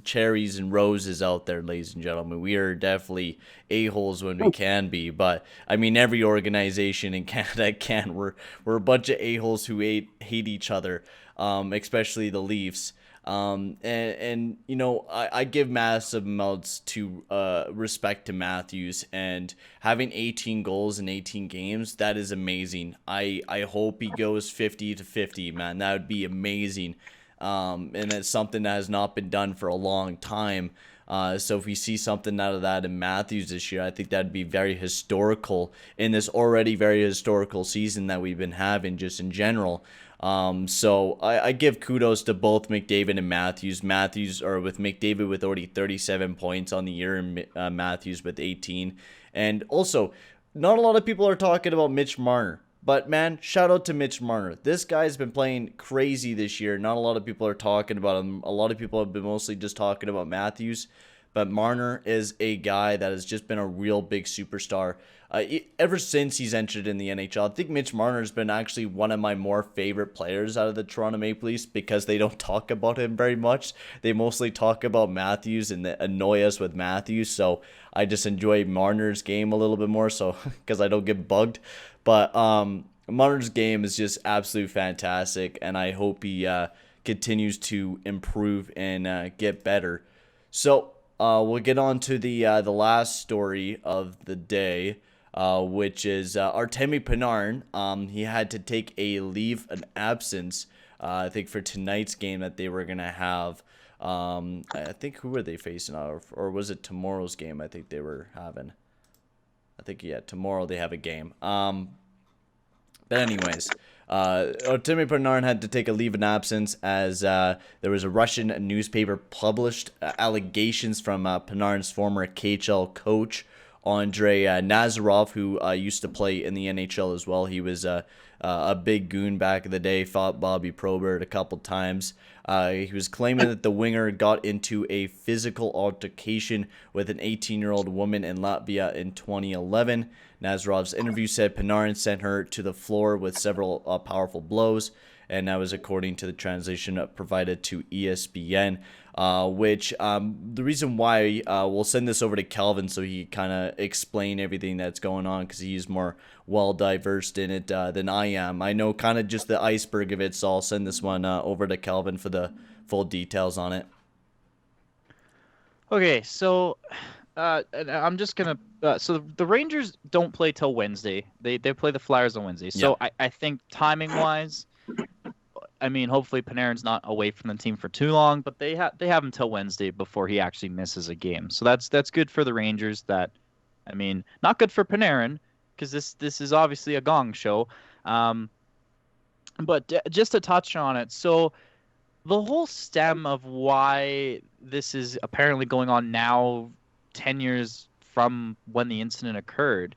cherries and roses out there, ladies and gentlemen. We are definitely a-holes when we can be. But I mean, every organization in Canada can. We're a bunch of a-holes who hate each other, especially the Leafs. And you know, I give massive amounts to respect to Matthews, and having 18 goals in 18 games, that is amazing. I hope he goes 50-50, man. That would be amazing. And it's something that has not been done for a long time. So if we see something out of that in Matthews this year, I think that'd be very historical in this already very historical season that we've been having just in general. So I give kudos to both McDavid and Matthews. Matthews, or with McDavid with already 37 points on the year, and Matthews with 18. And also, not a lot of people are talking about Mitch Marner. But man, shout out to Mitch Marner. This guy's been playing crazy this year. Not a lot of people are talking about him. A lot of people have been mostly just talking about Matthews. But Marner is a guy that has just been a real big superstar. Ever since he's entered in the NHL, I think Mitch Marner has been actually one of my more favorite players out of the Toronto Maple Leafs because they don't talk about him very much. They mostly talk about Matthews and annoy us with Matthews. So I just enjoy Marner's game a little bit more, so because I don't get bugged. But Marner's game is just absolutely fantastic, and I hope he continues to improve and get better. So we'll get on to the last story of the day, which is Artemi Panarin. He had to take a leave, an absence, I think for tonight's game that they were going to have. I think who were they facing, or was it tomorrow's game I think they were having? I think, yeah, tomorrow they have a game. But anyways, Artemi Panarin had to take a leave of absence as there was a Russian newspaper published allegations from Panarin's former KHL coach, Andrei Nazarov, who used to play in the NHL as well. He was a big goon back in the day, fought Bobby Probert a couple times. He was claiming that the winger got into a physical altercation with an 18-year-old woman in Latvia in 2011. Nazarov's interview said Panarin sent her to the floor with several powerful blows, and that was according to the translation provided to ESPN, which the reason why we'll send this over to Calvin so he kind of explain everything that's going on because he's more well-diversed in it than I am. I know kind of just the iceberg of it, so I'll send this one over to Calvin for the full details on it. Okay, so I'm just going to... so the Rangers don't play till Wednesday. They play the Flyers on Wednesday. So yep. I think timing-wise... I mean, hopefully Panarin's not away from the team for too long, but they have until Wednesday before he actually misses a game. So that's good for the Rangers. That, I mean, not good for Panarin because this is obviously a gong show. But just to touch on it, so the whole stem of why this is apparently going on now, 10 years from when the incident occurred,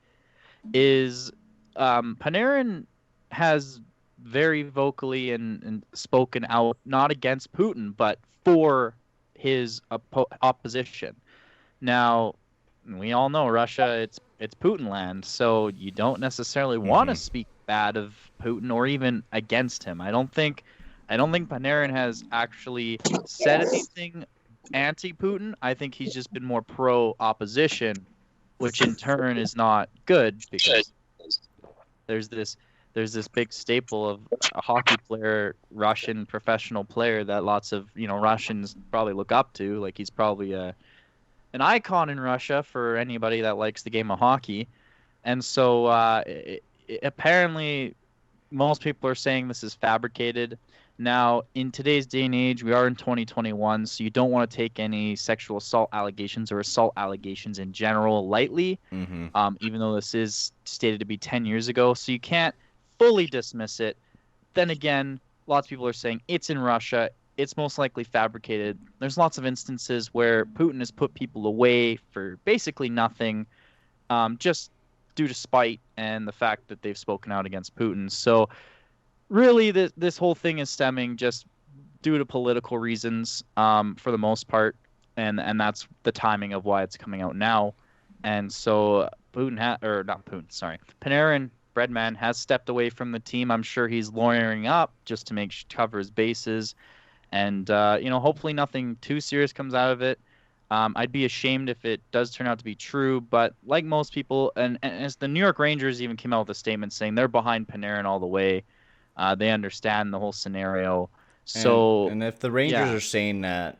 is Panarin has very vocally and spoken out, not against Putin, but for his opposition. Now, we all know Russia, it's Putin land, so you don't necessarily want to speak bad of Putin or even against him. I don't think Panarin has actually said anything anti-Putin. I think he's just been more pro-opposition, which in turn is not good because there's this big staple of a hockey player, Russian professional player that lots of, Russians probably look up to. Like he's probably an icon in Russia for anybody that likes the game of hockey. And so apparently most people are saying this is fabricated. Now, in today's day and age, we are in 2021, so you don't want to take any sexual assault allegations or assault allegations in general lightly, even though this is stated to be 10 years ago. So you can't fully dismiss it. Then again, lots of people are saying it's in Russia. It's most likely fabricated. There's lots of instances where Putin has put people away for basically nothing, just due to spite and the fact that they've spoken out against Putin. So really, this whole thing is stemming just due to political reasons, for the most part, and that's the timing of why it's coming out now. And so Panarin, Breadman, has stepped away from the team. I'm sure he's lawyering up just to cover his bases, and hopefully nothing too serious comes out of it. I'd be ashamed if it does turn out to be true, but like most people, and as the New York Rangers even came out with a statement saying they're behind Panarin all the way. They understand the whole scenario. So, and if the Rangers are saying that,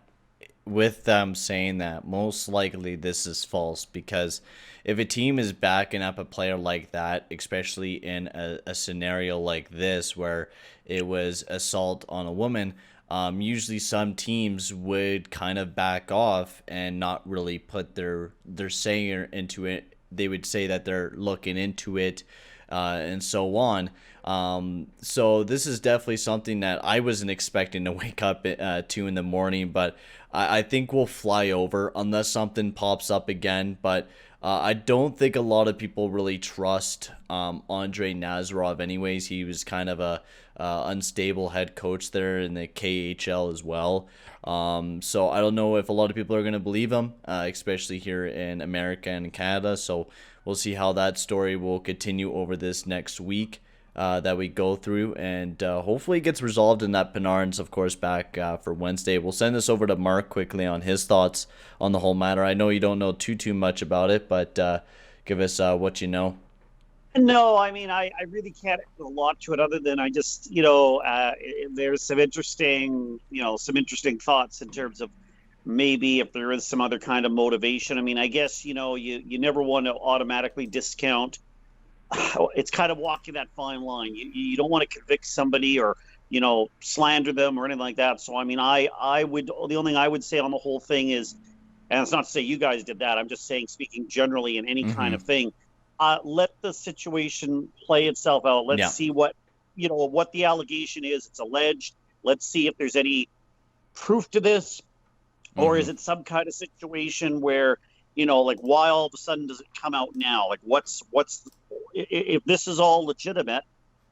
with them saying that, most likely this is false, because if a team is backing up a player like that, especially in a scenario like this where it was assault on a woman, usually some teams would kind of back off and not really put their say into it. They would say that they're looking into it, and so on. So this is definitely something that I wasn't expecting to wake up to in the morning, but I think we'll fly over unless something pops up again. But I don't think a lot of people really trust Andrei Nazarov anyways. He was kind of a unstable head coach there in the KHL as well. So I don't know if a lot of people are going to believe him, especially here in America and Canada. So we'll see how that story will continue over this next week that we go through, and hopefully it gets resolved and that Panarin's, of course, back for Wednesday. We'll send this over to Mark quickly on his thoughts on the whole matter. I know you don't know too much about it, but give us what you know. No, I mean, I really can't add a lot to it other than I just, there's some interesting thoughts in terms of maybe if there is some other kind of motivation. I mean, I guess, you never want to automatically discount. It's kind of walking that fine line. You don't want to convict somebody or, slander them or anything like that. So, I mean, the only thing I would say on the whole thing is, and it's not to say you guys did that, I'm just saying, speaking generally in any kind of thing, let the situation play itself out. Let's see what the allegation is. It's alleged. Let's see if there's any proof to this, or is it some kind of situation where, like, why all of a sudden does it come out now? Like, if this is all legitimate,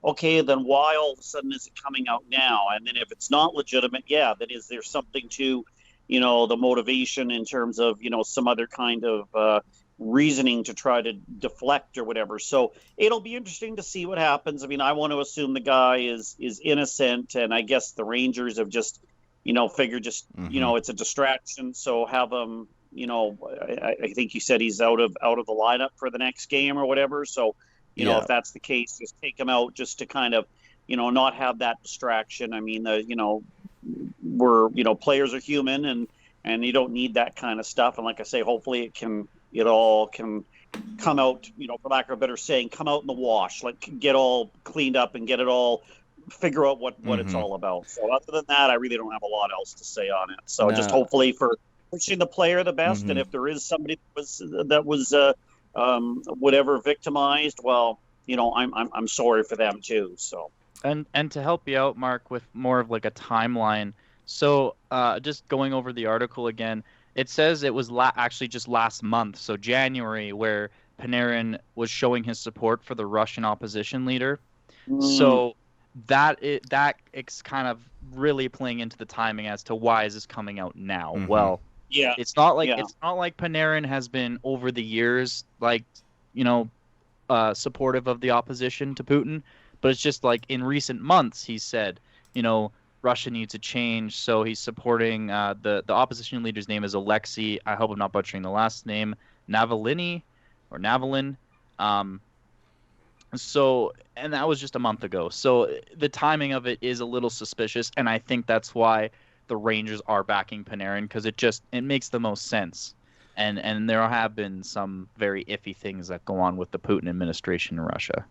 okay, then why all of a sudden is it coming out now? And then if it's not legitimate, then is there something to, the motivation in terms of, some other kind of reasoning to try to deflect or whatever. So it'll be interesting to see what happens. I mean, I want to assume the guy is innocent, and I guess the Rangers have just, figured it's a distraction. So have him, I think you said he's out of the lineup for the next game or whatever. So, if that's the case, just take him out just to kind of, not have that distraction. I mean, players are human, and you don't need that kind of stuff. And like I say, hopefully it all can come out, for lack of a better saying, come out in the wash, like get all cleaned up and get it all, figure out what it's all about. So other than that, I really don't have a lot else to say on it. So just hopefully for wishing the player the best. And if there is somebody that was whatever victimized, well, I'm sorry for them too. So and to help you out, Mark, with more of like a timeline. So just going over the article again, it says it was actually just last month, so January, where Panarin was showing his support for the Russian opposition leader. So it's kind of really playing into the timing as to why is this coming out now. Well, it's not like Panarin has been over the years supportive of the opposition to Putin, but it's just like in recent months he said, Russia needs a change, so he's supporting the opposition leader's name is Alexei. I hope I'm not butchering the last name, Navalny. So, and that was just a month ago. So the timing of it is a little suspicious, and I think that's why the Rangers are backing Panarin, because it makes the most sense. And there have been some very iffy things that go on with the Putin administration in Russia.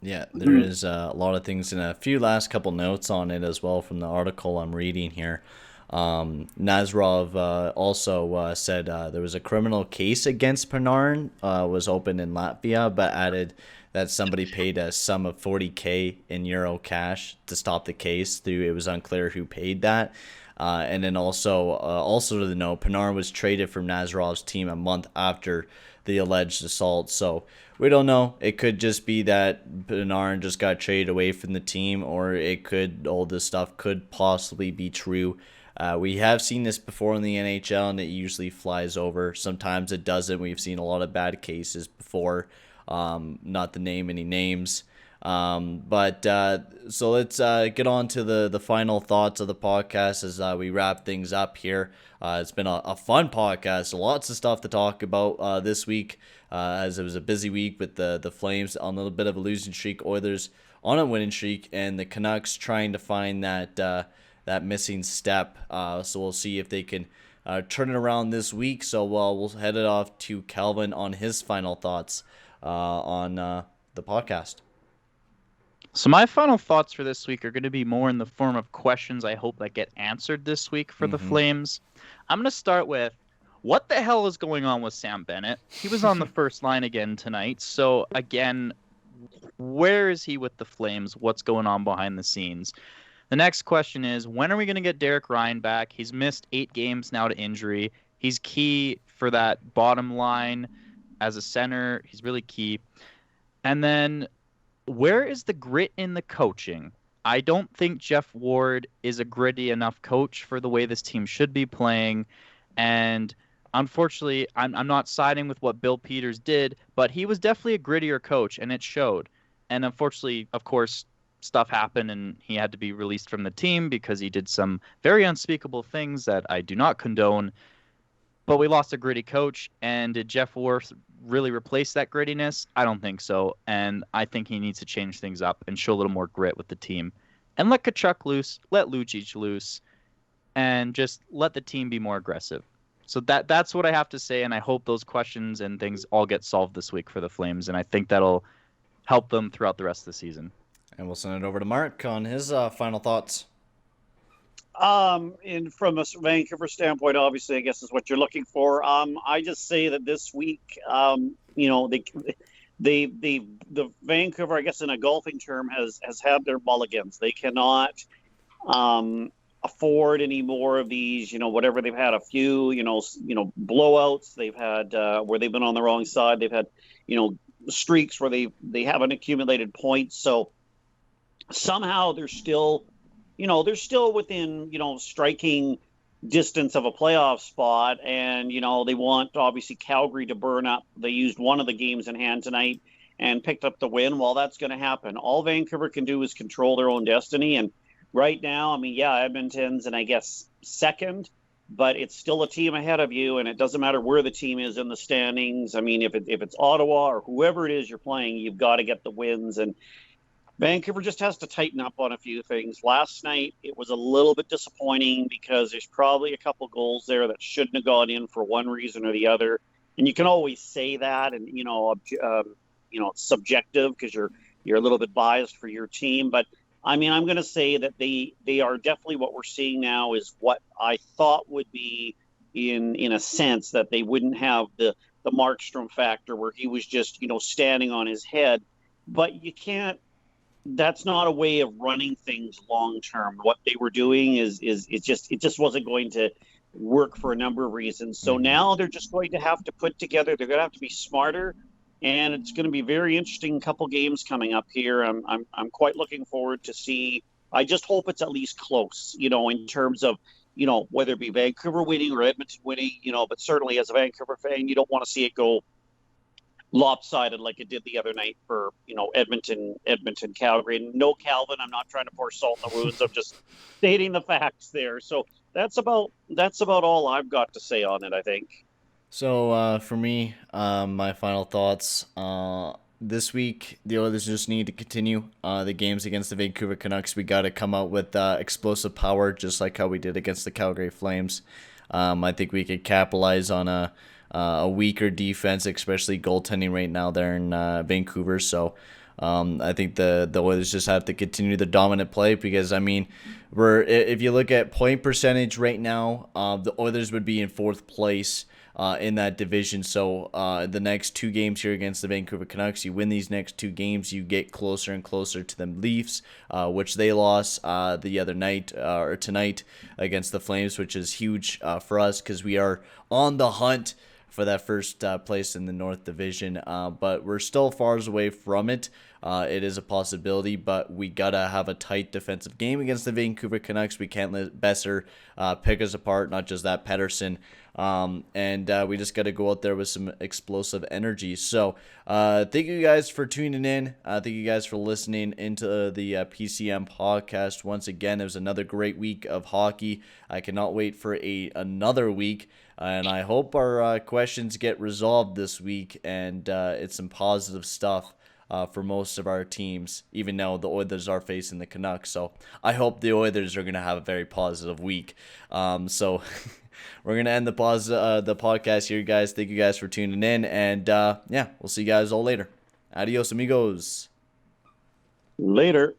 Yeah, there is a lot of things, and a few last couple notes on it as well from the article I'm reading here. Nazarov also said there was a criminal case against Panarin was opened in Latvia, but added that somebody paid a sum of 40K in euro cash to stop the case. It was unclear who paid that. And then also to the note, Panarin was traded from Nazarov's team a month after the alleged assault. So we don't know. It could just be that Panarin just got traded away from the team, or all this stuff could possibly be true. We have seen this before in the NHL, and it usually flies over. Sometimes it doesn't. We've seen a lot of bad cases before. Not to name any names. So let's get on to the final thoughts of the podcast as we wrap things up here. It's been a fun podcast, lots of stuff to talk about this week, as it was a busy week with the Flames on a little bit of a losing streak, Oilers on a winning streak, and the Canucks trying to find that missing step. So we'll see if they can turn it around this week. So we'll head it off to Calvin on his final thoughts on the podcast. So my final thoughts for this week are going to be more in the form of questions I hope that get answered this week for the Flames. I'm going to start with, what the hell is going on with Sam Bennett? He was on the first line again tonight. So again, where is he with the Flames? What's going on behind the scenes? The next question is, when are we going to get Derek Ryan back? He's missed 8 games now to injury. He's key for that bottom line as a center. He's really key. And then, where is the grit in the coaching? I don't think Jeff Ward is a gritty enough coach for the way this team should be playing. And unfortunately, I'm not siding with what Bill Peters did, but he was definitely a grittier coach, and it showed. And unfortunately, of course, stuff happened, and he had to be released from the team because he did some very unspeakable things that I do not condone. But we lost a gritty coach, and did Jeff Ward really replace that grittiness? I don't think so, and I think he needs to change things up and show a little more grit with the team. And let Tkachuk loose, let Lucic loose, and just let the team be more aggressive. So that's what I have to say, and I hope those questions and things all get solved this week for the Flames, and I think that'll help them throughout the rest of the season. And we'll send it over to Mark on his final thoughts. And from a Vancouver standpoint, obviously, I guess is what you're looking for. I just say that this week, the Vancouver, I guess in a golfing term, has had their mulligans. They cannot afford any more of these. Whatever they've had, a few, blowouts. They've had where they've been on the wrong side. They've had, streaks where they haven't accumulated points. So somehow they're still within, striking distance of a playoff spot. And, they want, obviously, Calgary to burn up. They used one of the games in hand tonight and picked up the win. Well, that's going to happen. All Vancouver can do is control their own destiny. And right now, Edmonton's, and I guess, second, but it's still a team ahead of you. And it doesn't matter where the team is in the standings. If it's Ottawa or whoever it is you're playing, you've got to get the wins. And Vancouver just has to tighten up on a few things. Last night, it was a little bit disappointing because there's probably a couple goals there that shouldn't have gone in for one reason or the other. And you can always say that, and it's subjective because you're a little bit biased for your team. But I'm going to say that they are definitely, what we're seeing now is what I thought would be in a sense, that they wouldn't have the Markstrom factor where he was just standing on his head. But you can't. That's not a way of running things long term. What they were doing is it just wasn't going to work for a number of reasons. So now they're just going to have to put together. They're going to have to be smarter, and it's going to be very interesting couple games coming up here. I'm quite looking forward to see. I just hope it's at least close, in terms of whether it be Vancouver winning or Edmonton winning, But certainly as a Vancouver fan, you don't want to see it go lopsided like it did the other night for Edmonton, Calgary. And no, Calvin, I'm not trying to pour salt in the wounds. I'm just stating the facts there. So that's about all I've got to say on it, I think. So for me, my final thoughts. This week, the Oilers just need to continue the games against the Vancouver Canucks. We got to come out with explosive power, just like how we did against the Calgary Flames. I think we could capitalize on a weaker defense, especially goaltending right now there in Vancouver. So I think the Oilers just have to continue the dominant play because, if you look at point percentage right now, the Oilers would be in fourth place in that division. So the next 2 games here against the Vancouver Canucks, you win these next 2 games, you get closer and closer to them Leafs, which they lost the other night or tonight against the Flames, which is huge for us because we are on the hunt for that first place in the North Division, but we're still far away from it. It is a possibility, but we gotta have a tight defensive game against the Vancouver Canucks. We can't let Besser pick us apart, not just that, Pettersson. And we just got to go out there with some explosive energy. So thank you guys for tuning in. Thank you guys for listening into the PCM podcast. Once again, it was another great week of hockey. I cannot wait for another week. And I hope our questions get resolved this week, and it's some positive stuff for most of our teams, even though the Oilers are facing the Canucks. So I hope the Oilers are going to have a very positive week. So we're going to end the podcast here, guys. Thank you guys for tuning in, and yeah, we'll see you guys all later. Adios, amigos. Later.